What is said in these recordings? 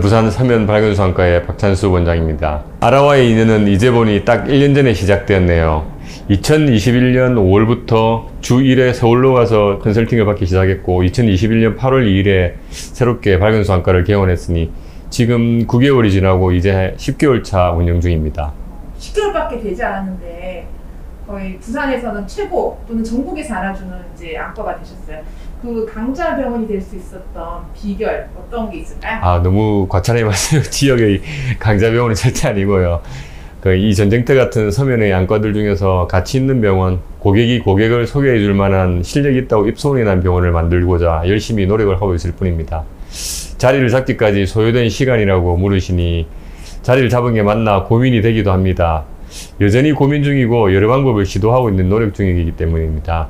부산 서면 발견수안과의 박찬수 원장입니다. 아라와의 인연은 이제 보니 딱 1년 전에 시작되었네요. 2021년 5월부터 주 1회 서울로 가서 컨설팅을 받기 시작했고 2021년 8월 2일에 새롭게 발견수안과를 개원했으니 지금 9개월이 지나고 이제 10개월 차 운영 중입니다. 10개월밖에 되지 않았는데 거의 부산에서는 최고 또는 전국에서 알아주는 이제 안과가 되셨어요. 그 강자 병원이 될 수 있었던 비결 어떤 게 있을까요? 너무 과찬의 말씀. 지역의 강자 병원은 절대 아니고요. 이 전쟁터 같은 서면의 안과들 중에서 가치 있는 병원, 고객이 고객을 소개해 줄 만한 실력이 있다고 입소문이 난 병원을 만들고자 열심히 노력을 하고 있을 뿐입니다. 자리를 잡기까지 소요된 시간이라고 물으시니 자리를 잡은 게 맞나 고민이 되기도 합니다. 여전히 고민 중이고 여러 방법을 시도하고 있는 노력 중이기 때문입니다.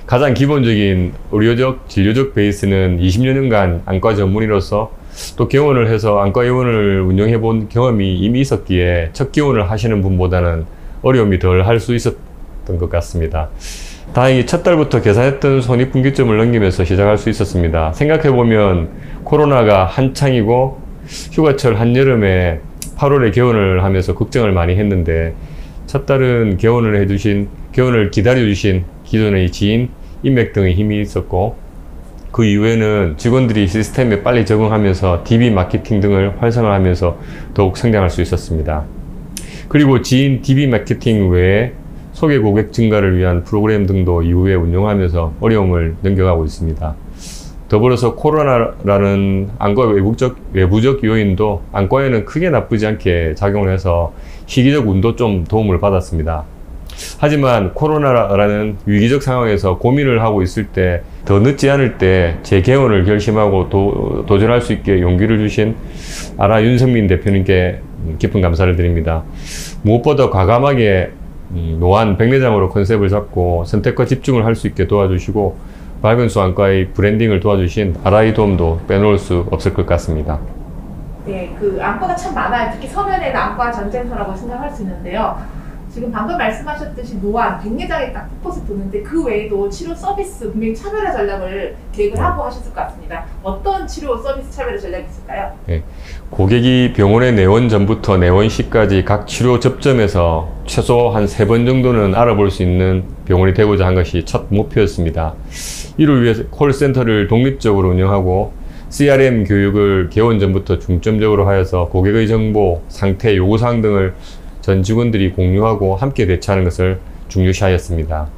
가장 기본적인 의료적, 진료적 베이스는 20여 년간 안과 전문의로서 또 개원을 해서 안과 의원을 운영해 본 경험이 이미 있었기에 첫 개원을 하시는 분보다는 어려움이 덜 할 수 있었던 것 같습니다. 다행히 첫 달부터 계산했던 손익분기점을 넘기면서 시작할 수 있었습니다. 생각해보면 코로나가 한창이고 휴가철 한여름에 8월에 개원을 하면서 걱정을 많이 했는데 첫 달은 개원을 기다려주신 기존의 지인, 인맥 등의 힘이 있었고 그 이후에는 직원들이 시스템에 빨리 적응하면서 DB 마케팅 등을 활성화하면서 더욱 성장할 수 있었습니다. 그리고 지인 DB 마케팅 외에 소개 고객 증가를 위한 프로그램 등도 이후에 운영하면서 어려움을 넘겨가고 있습니다. 더불어서 코로나라는 안과 외부적 요인도 안과에는 크게 나쁘지 않게 작용을 해서 시기적 운도 좀 도움을 받았습니다. 하지만 코로나라는 위기적 상황에서 고민을 하고 있을 때 더 늦지 않을 때 재개원을 결심하고 도전할 수 있게 용기를 주신 아라 윤성민 대표님께 깊은 감사를 드립니다. 무엇보다 과감하게 노안 백내장으로 컨셉을 잡고 선택과 집중을 할 수 있게 도와주시고 발견수안과의 브랜딩을 도와주신 아라의 도움도 빼놓을 수 없을 것 같습니다. 네, 그 안과가 참 많아요. 특히 서면에는 안과 전쟁터라고 생각할 수 있는데요. 지금 방금 말씀하셨듯이 노안, 백내장에 딱 포커스 두는데 그 외에도 치료 서비스 분명히 차별화 전략을 계획을 하고 하셨을 것 같습니다. 어떤 치료 서비스 차별화 전략이 있을까요? 네, 고객이 병원에 내원 전부터 내원 시까지 각 치료 접점에서 최소 한 3번 정도는 알아볼 수 있는 병원이 되고자 한 것이 첫 목표였습니다. 이를 위해서 콜센터를 독립적으로 운영하고 CRM 교육을 개원 전부터 중점적으로 하여서 고객의 정보, 상태, 요구사항 등을 전 직원들이 공유하고 함께 대처하는 것을 중요시하였습니다.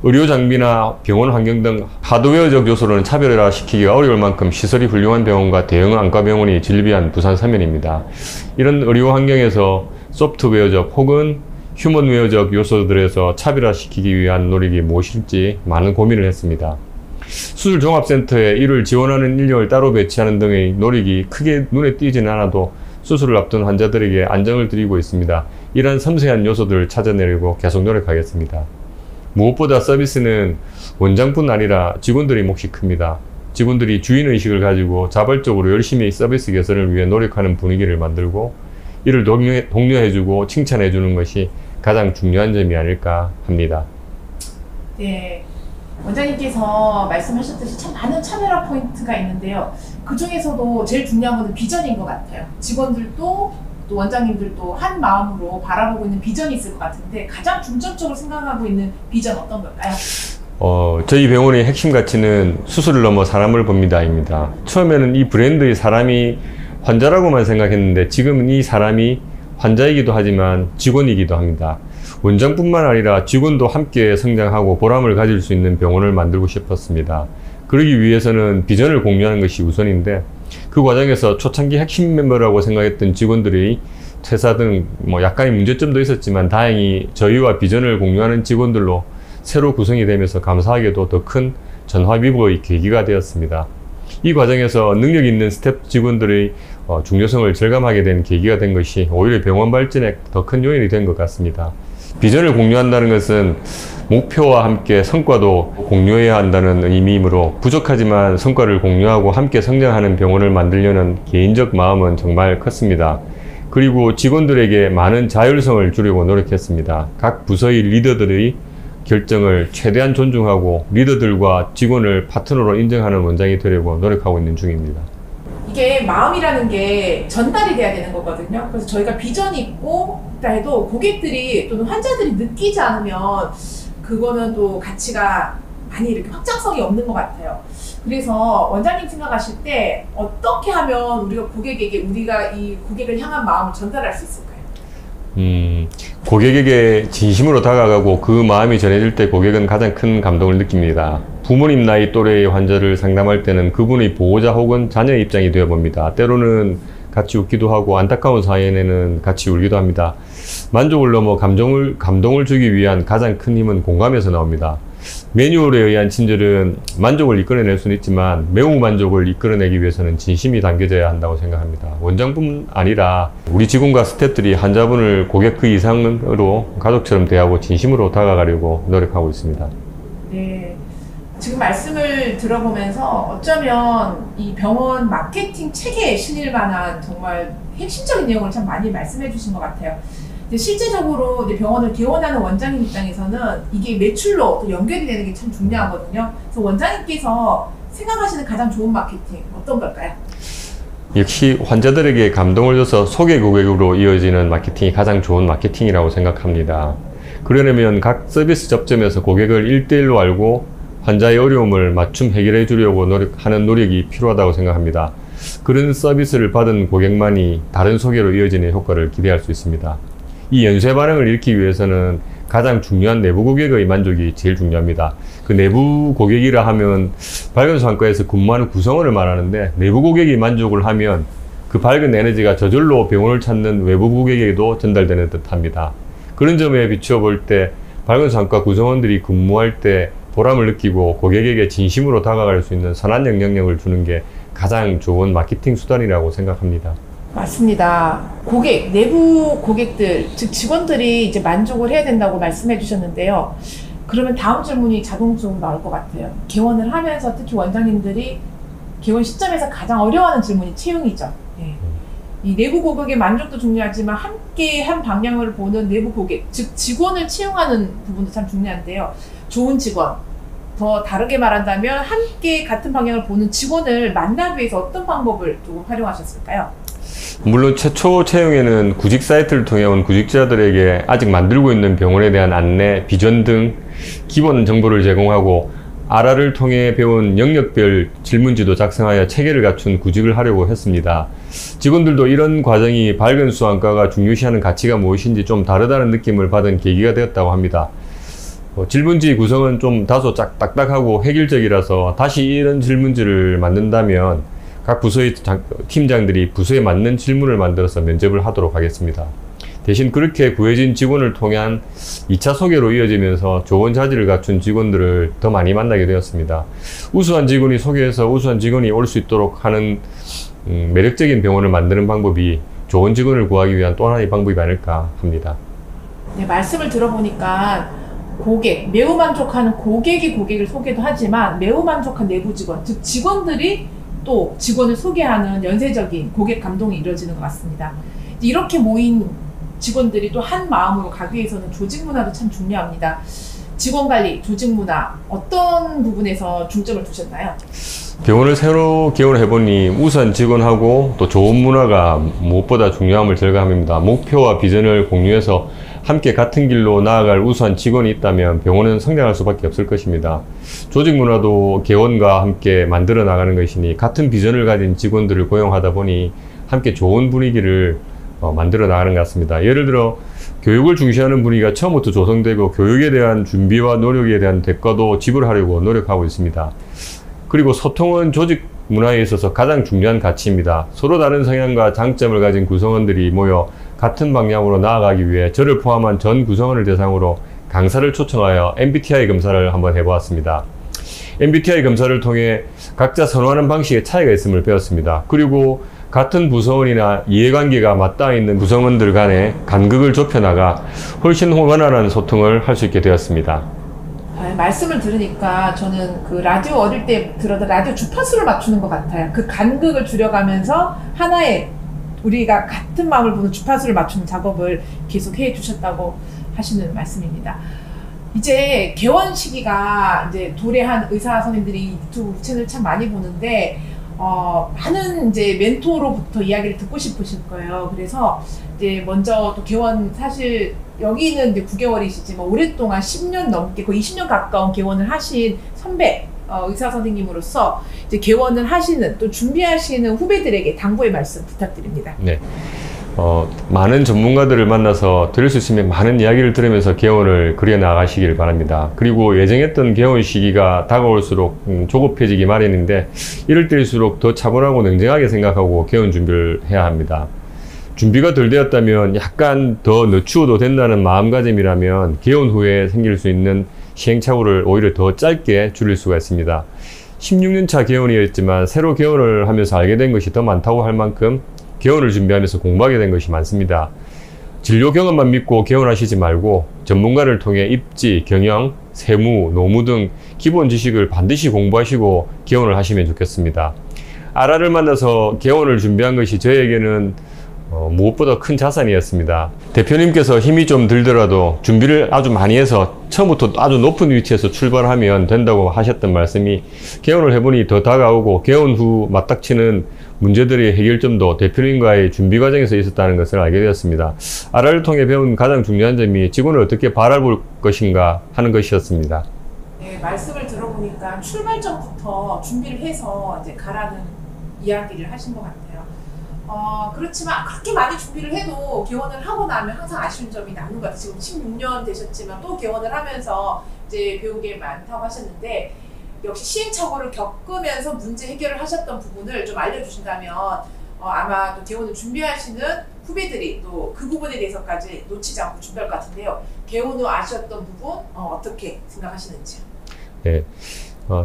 의료 장비나 병원 환경 등 하드웨어적 요소로는 차별화시키기가 어려울 만큼 시설이 훌륭한 병원과 대형 안과병원이 즐비한 부산 서면입니다. 이런 의료 환경에서 소프트웨어적 혹은 휴먼웨어적 요소들에서 차별화시키기 위한 노력이 무엇일지 많은 고민을 했습니다. 수술종합센터에 이를 지원하는 인력을 따로 배치하는 등의 노력이 크게 눈에 띄지는 않아도 수술을 앞둔 환자들에게 안정을 드리고 있습니다. 이런 섬세한 요소들을 찾아내려고 계속 노력하겠습니다. 무엇보다 서비스는 원장뿐 아니라 직원들의 몫이 큽니다. 직원들이 주인의식을 가지고 자발적으로 열심히 서비스 개선을 위해 노력하는 분위기를 만들고 이를 독려해주고 칭찬해주는 것이 가장 중요한 점이 아닐까 합니다. 네, 원장님께서 말씀하셨듯이 참 많은 차별화 포인트가 있는데요. 그 중에서도 제일 중요한 것은 비전인 것 같아요. 직원들도 또 원장님들도 한 마음으로 바라보고 있는 비전이 있을 것 같은데 가장 중점적으로 생각하고 있는 비전 어떤 걸까요? 저희 병원의 핵심 가치는 수술을 넘어 사람을 봅니다입니다. 처음에는 이 브랜드의 사람이 환자라고만 생각했는데 지금은 이 사람이 환자이기도 하지만 직원이기도 합니다. 원장뿐만 아니라 직원도 함께 성장하고 보람을 가질 수 있는 병원을 만들고 싶었습니다. 그러기 위해서는 비전을 공유하는 것이 우선인데 그 과정에서 초창기 핵심 멤버라고 생각했던 직원들의 퇴사 등 약간의 문제점도 있었지만 다행히 저희와 비전을 공유하는 직원들로 새로 구성이 되면서 감사하게도 더 큰 전화위복의 계기가 되었습니다. 이 과정에서 능력 있는 스태프 직원들의 중요성을 절감하게 된 계기가 된 것이 오히려 병원 발전에 더 큰 요인이 된 것 같습니다. 비전을 공유한다는 것은 목표와 함께 성과도 공유해야 한다는 의미이므로 부족하지만 성과를 공유하고 함께 성장하는 병원을 만들려는 개인적 마음은 정말 컸습니다. 그리고 직원들에게 많은 자율성을 주려고 노력했습니다. 각 부서의 리더들의 결정을 최대한 존중하고 리더들과 직원을 파트너로 인정하는 원장이 되려고 노력하고 있는 중입니다. 이게 마음이라는 게 전달이 돼야 되는 거거든요. 그래서 저희가 비전이 있고 있다 해도 고객들이 또는 환자들이 느끼지 않으면 그거는 또 가치가 많이 이렇게 확장성이 없는 것 같아요. 그래서 원장님 생각하실 때 어떻게 하면 우리가 고객에게 우리가 이 고객을 향한 마음을 전달할 수 있을까요? 고객에게 진심으로 다가가고 그 마음이 전해질 때 고객은 가장 큰 감동을 느낍니다. 부모님 나이 또래의 환자를 상담할 때는 그분의 보호자 혹은 자녀의 입장이 되어 봅니다. 때로는 같이 웃기도 하고 안타까운 사연에는 같이 울기도 합니다. 만족을 넘어 감동을 주기 위한 가장 큰 힘은 공감에서 나옵니다. 매뉴얼에 의한 친절은 만족을 이끌어낼 수는 있지만 매우 만족을 이끌어내기 위해서는 진심이 담겨져야 한다고 생각합니다. 원장뿐 아니라 우리 직원과 스태프들이 환자분을 고객 그 이상으로 가족처럼 대하고 진심으로 다가가려고 노력하고 있습니다. 네. 지금 말씀을 들어보면서 어쩌면 이 병원 마케팅 체계에 실릴 만한 정말 핵심적인 내용을 참 많이 말씀해 주신 것 같아요. 근데 실제적으로 이제 병원을 개원하는 원장님 입장에서는 이게 매출로 또 연결이 되는 게 참 중요하거든요. 그래서 원장님께서 생각하시는 가장 좋은 마케팅 어떤 걸까요? 역시 환자들에게 감동을 줘서 소개 고객으로 이어지는 마케팅이 가장 좋은 마케팅이라고 생각합니다. 그러려면 각 서비스 접점에서 고객을 1대1로 알고 환자의 어려움을 맞춤 해결해 주려고 하는 노력이 필요하다고 생각합니다. 그런 서비스를 받은 고객만이 다른 소개로 이어지는 효과를 기대할 수 있습니다. 이 연쇄 반응을 일으키기 위해서는 가장 중요한 내부 고객의 만족이 제일 중요합니다. 그 내부 고객이라 하면 발견수환과에서 근무하는 구성원을 말하는데 내부 고객이 만족을 하면 그 밝은 에너지가 저절로 병원을 찾는 외부 고객에게도 전달되는 듯합니다. 그런 점에 비추어 볼 때 발견수환과 구성원들이 근무할 때 보람을 느끼고 고객에게 진심으로 다가갈 수 있는 선한 영향력을 주는 게 가장 좋은 마케팅 수단이라고 생각합니다. 맞습니다. 고객, 내부 고객들, 즉 직원들이 이제 만족을 해야 된다고 말씀해 주셨는데요. 그러면 다음 질문이 자동적으로 나올 것 같아요. 개원을 하면서 특히 원장님들이 개원 시점에서 가장 어려워하는 질문이 채용이죠. 네. 이 내부 고객의 만족도 중요하지만 함께 한 방향을 보는 내부 고객, 즉 직원을 채용하는 부분도 참 중요한데요. 좋은 직원, 더 다르게 말한다면 함께 같은 방향을 보는 직원을 만나기 위해서 어떤 방법을 조금 활용하셨을까요? 물론 최초 채용에는 구직 사이트를 통해 온 구직자들에게 아직 만들고 있는 병원에 대한 안내, 비전 등 기본 정보를 제공하고 아라를 통해 배운 영역별 질문지도 작성하여 체계를 갖춘 구직을 하려고 했습니다. 직원들도 이런 과정이 발견수환과가 중요시하는 가치가 무엇인지 좀 다르다는 느낌을 받은 계기가 되었다고 합니다. 질문지 구성은 좀 다소 딱딱하고 획일적이라서 다시 이런 질문지를 만든다면 각 부서의 팀장들이 부서에 맞는 질문을 만들어서 면접을 하도록 하겠습니다. 대신 그렇게 구해진 직원을 통한 2차 소개로 이어지면서 좋은 자질을 갖춘 직원들을 더 많이 만나게 되었습니다. 우수한 직원이 소개해서 우수한 직원이 올 수 있도록 하는 매력적인 병원을 만드는 방법이 좋은 직원을 구하기 위한 또 하나의 방법이 아닐까 합니다. 네, 말씀을 들어보니까 고객, 매우 만족하는 고객이 고객을 소개도 하지만 매우 만족한 내부 직원, 즉 직원들이 또 직원을 소개하는 연쇄적인 고객 감동이 이루어지는 것 같습니다. 이렇게 모인 직원들이 또 한 마음으로 가기 위해서는 조직 문화도 참 중요합니다. 직원 관리, 조직 문화 어떤 부분에서 중점을 두셨나요? 병원을 새로 개원해보니 우수한 직원하고 또 좋은 문화가 무엇보다 중요함을 절감합니다. 목표와 비전을 공유해서 함께 같은 길로 나아갈 우수한 직원이 있다면 병원은 성장할 수밖에 없을 것입니다. 조직 문화도 개원과 함께 만들어 나가는 것이니 같은 비전을 가진 직원들을 고용하다 보니 함께 좋은 분위기를 만들어 나가는 것 같습니다. 예를 들어 교육을 중시하는 분위기가 처음부터 조성되고 교육에 대한 준비와 노력에 대한 대가도 지불하려고 노력하고 있습니다. 그리고 소통은 조직 문화에 있어서 가장 중요한 가치입니다. 서로 다른 성향과 장점을 가진 구성원들이 모여 같은 방향으로 나아가기 위해 저를 포함한 전 구성원을 대상으로 강사를 초청하여 MBTI 검사를 한번 해보았습니다. MBTI 검사를 통해 각자 선호하는 방식의 차이가 있음을 배웠습니다. 그리고 같은 부서원이나 이해관계가 맞닿아 있는 구성원들 간의 간극을 좁혀나가 훨씬 원활한 소통을 할 수 있게 되었습니다. 말씀을 들으니까 저는 그 라디오 어릴 때 들었던 라디오 주파수를 맞추는 것 같아요. 그 간극을 줄여가면서 하나의 우리가 같은 마음을 보는 주파수를 맞추는 작업을 계속 해 주셨다고 하시는 말씀입니다. 이제 개원 시기가 이제 도래한 의사 선생님들이 유튜브 채널 참 많이 보는데 많은 이제 멘토로부터 이야기를 듣고 싶으실 거예요. 그래서 이제 먼저 또 개원 사실 여기는 이제 9개월이시지만 오랫동안 10년 넘게 거의 20년 가까운 개원을 하신 선배 의사 선생님으로서 이제 개원을 하시는 또 준비하시는 후배들에게 당부의 말씀 부탁드립니다. 네. 많은 전문가들을 만나서 들을 수 있으면 많은 이야기를 들으면서 개원을 그려나가시길 바랍니다. 그리고 예정했던 개원 시기가 다가올수록 조급해지기 마련인데 이럴 때일수록 더 차분하고 냉정하게 생각하고 개원 준비를 해야 합니다. 준비가 덜 되었다면 약간 더 늦추어도 된다는 마음가짐이라면 개원 후에 생길 수 있는 시행착오를 오히려 더 짧게 줄일 수가 있습니다. 16년차 개원이었지만 새로 개원을 하면서 알게 된 것이 더 많다고 할 만큼 개원을 준비하면서 공부하게 된 것이 많습니다. 진료 경험만 믿고 개원하시지 말고 전문가를 통해 입지, 경영, 세무, 노무 등 기본 지식을 반드시 공부하시고 개원을 하시면 좋겠습니다. 아라를 만나서 개원을 준비한 것이 저에게는 무엇보다 큰 자산이었습니다. 대표님께서 힘이 좀 들더라도 준비를 아주 많이 해서 처음부터 아주 높은 위치에서 출발하면 된다고 하셨던 말씀이 개원을 해보니 더 다가오고 개원 후 맞닥치는 문제들의 해결점도 대표님과의 준비 과정에서 있었다는 것을 알게 되었습니다. 아라를 통해 배운 가장 중요한 점이 직원을 어떻게 바라볼 것인가 하는 것이었습니다. 네, 말씀을 들어보니까 출발점부터 준비를 해서 이제 가라는 이야기를 하신 것 같아요. 그렇지만 그렇게 많이 준비를 해도 개원을 하고 나면 항상 아쉬운 점이 남는 것 같아요. 지금 16년 되셨지만 또 개원을 하면서 이제 배운 게 많다고 하셨는데 역시 시행착오를 겪으면서 문제 해결을 하셨던 부분을 좀 알려주신다면 아마 또 개원을 준비하시는 후배들이 또 그 부분에 대해서까지 놓치지 않고 준비할 것 같은데요. 개원 후 아쉬웠던 부분 어떻게 생각하시는지요? 네.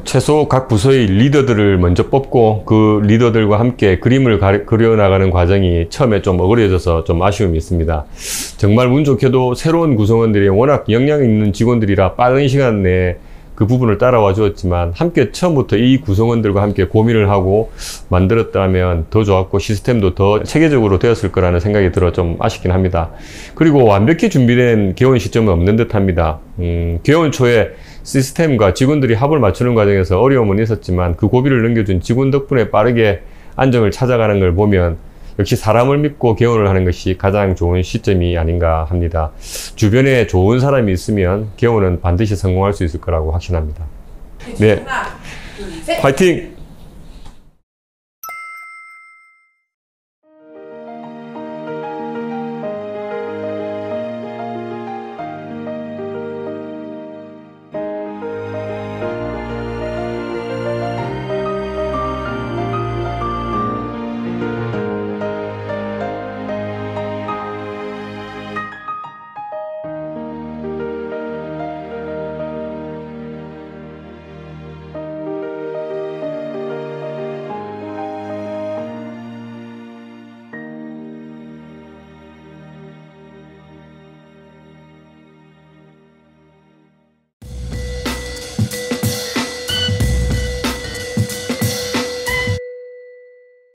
최소 각 부서의 리더들을 먼저 뽑고 그 리더들과 함께 그림을 그려나가는 과정이 처음에 좀 어그러져서 좀 아쉬움이 있습니다. 정말 운 좋게도 새로운 구성원들이 워낙 역량 있는 직원들이라 빠른 시간 내에 그 부분을 따라와 주었지만 함께 처음부터 이 구성원들과 함께 고민을 하고 만들었다면 더 좋았고 시스템도 더 체계적으로 되었을 거라는 생각이 들어 좀 아쉽긴 합니다. 그리고 완벽히 준비된 개원 시점은 없는 듯 합니다. 개원 초에 시스템과 직원들이 합을 맞추는 과정에서 어려움은 있었지만 그 고비를 넘겨준 직원 덕분에 빠르게 안정을 찾아가는 걸 보면 역시 사람을 믿고 개원을 하는 것이 가장 좋은 시점이 아닌가 합니다. 주변에 좋은 사람이 있으면 개원은 반드시 성공할 수 있을 거라고 확신합니다. 네, 하나, 둘, 셋. 화이팅!